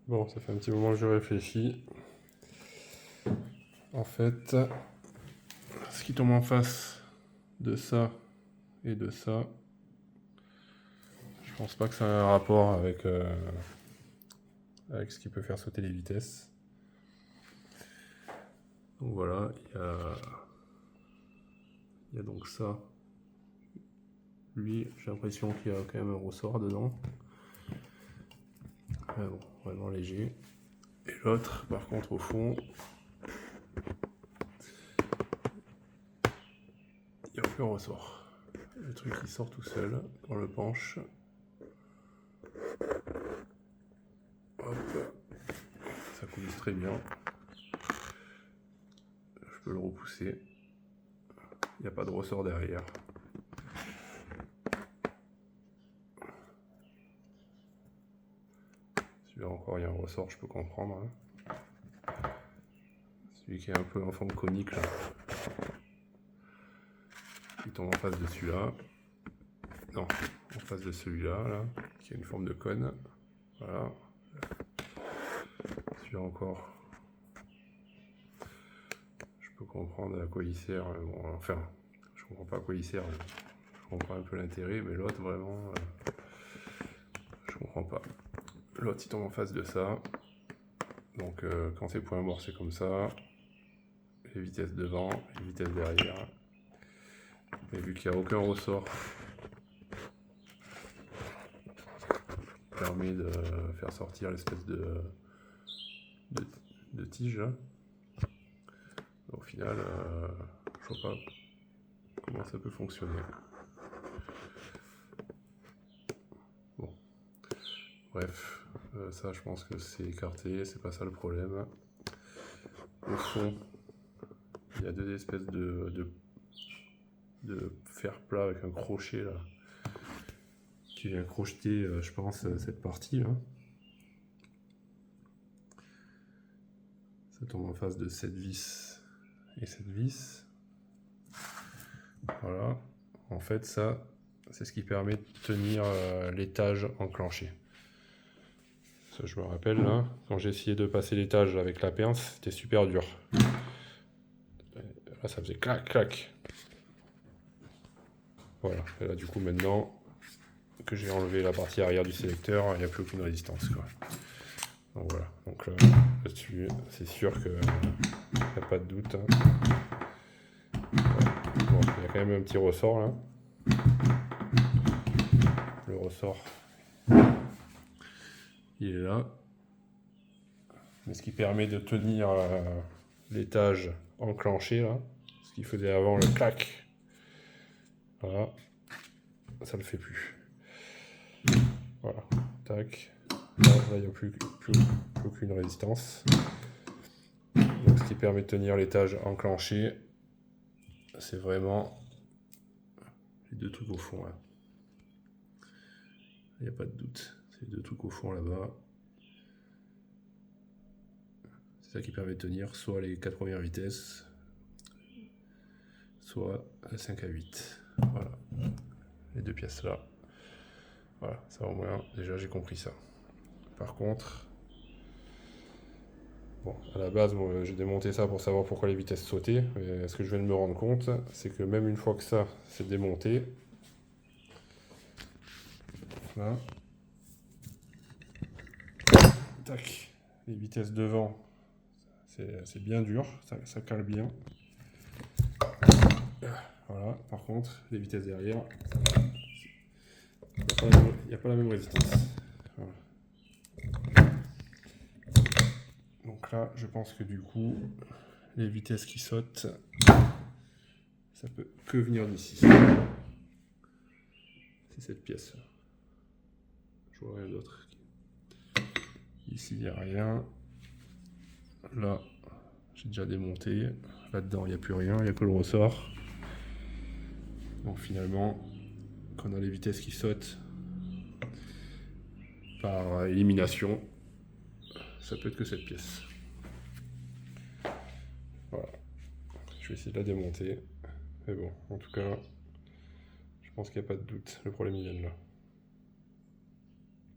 Bon, ça fait un petit moment que je réfléchis. En fait, ce qui tombe en face de ça et de ça, je pense pas que ça a un rapport avec ce qui peut faire sauter les vitesses. Donc voilà, il y a donc ça. Lui, j'ai l'impression qu'il y a quand même un ressort dedans. Mais bon, vraiment léger. Et l'autre, par contre, au fond, il n'y a aucun ressort. Le truc il sort tout seul quand on le penche. Hop, ça coulisse très bien. Je peux le repousser. Il n'y a pas de ressort derrière. Celui-là encore, il y a un ressort, je peux comprendre. Hein. Celui qui est un peu en forme conique là. Il tombe en face de celui-là. Non, en face de celui-là, là, qui a une forme de cône. Voilà. Celui-là encore. Je peux comprendre à quoi il sert. Bon, enfin, je comprends pas à quoi il sert. Je comprends un peu l'intérêt, mais l'autre vraiment, je comprends pas. L'autre il tombe en face de ça. Donc quand c'est point mort, c'est comme ça. Les vitesses devant, les vitesses derrière. Et vu qu'il n'y a aucun ressort qui permet de faire sortir l'espèce de tige, là, au final, je vois pas comment ça peut fonctionner. Bon, bref, ça je pense que c'est écarté, c'est pas ça le problème. Au fond, il y a deux espèces de fer plat avec un crochet là, qui vient crocheter, je pense, cette partie là. Ça tombe en face de cette vis et cette vis. Voilà. En fait, ça, c'est ce qui permet de tenir l'étage enclenché. Ça, je me rappelle, là, quand j'ai essayé de passer l'étage avec la pince, c'était super dur. Là, ça faisait clac, clac. Voilà. Et là, du coup, maintenant que j'ai enlevé la partie arrière du sélecteur, il n'y a plus aucune résistance, quoi. Donc voilà. Donc là-dessus, c'est sûr qu'il n'y a pas de doute. Hein. Bon, il y a quand même un petit ressort, là. Le ressort, il est là. Mais ce qui permet de tenir l'étage enclenché, là, ce qui faisait avant le clac, voilà, ça le fait plus. Voilà, tac, là il n'y a plus aucune résistance. Donc ce qui permet de tenir l'étage enclenché, c'est vraiment les deux trucs au fond là. Il n'y a pas de doute, c'est les deux trucs au fond là-bas. C'est ça qui permet de tenir soit les 4 premières vitesses, soit à 5 à 8. Voilà, les deux pièces là. Voilà, ça au moins, déjà j'ai compris ça. Par contre, bon, à la base, moi, j'ai démonté ça pour savoir pourquoi les vitesses sautaient. Mais ce que je viens de me rendre compte, c'est que même une fois que ça c'est démonté, là, tac, les vitesses devant, c'est bien dur, ça cale bien. Voilà, par contre, les vitesses derrière, il n'y a pas la même résistance. Voilà. Donc là, je pense que du coup, les vitesses qui sautent, ça peut que venir d'ici. C'est cette pièce. Je vois rien d'autre. Ici, il n'y a rien. Là, j'ai déjà démonté. Là-dedans, il n'y a plus rien, il n'y a que le ressort. Donc finalement, quand on a les vitesses qui sautent par élimination, ça peut être que cette pièce. Voilà. Je vais essayer de la démonter. Mais bon, en tout cas, je pense qu'il n'y a pas de doute. Le problème, il vient de là.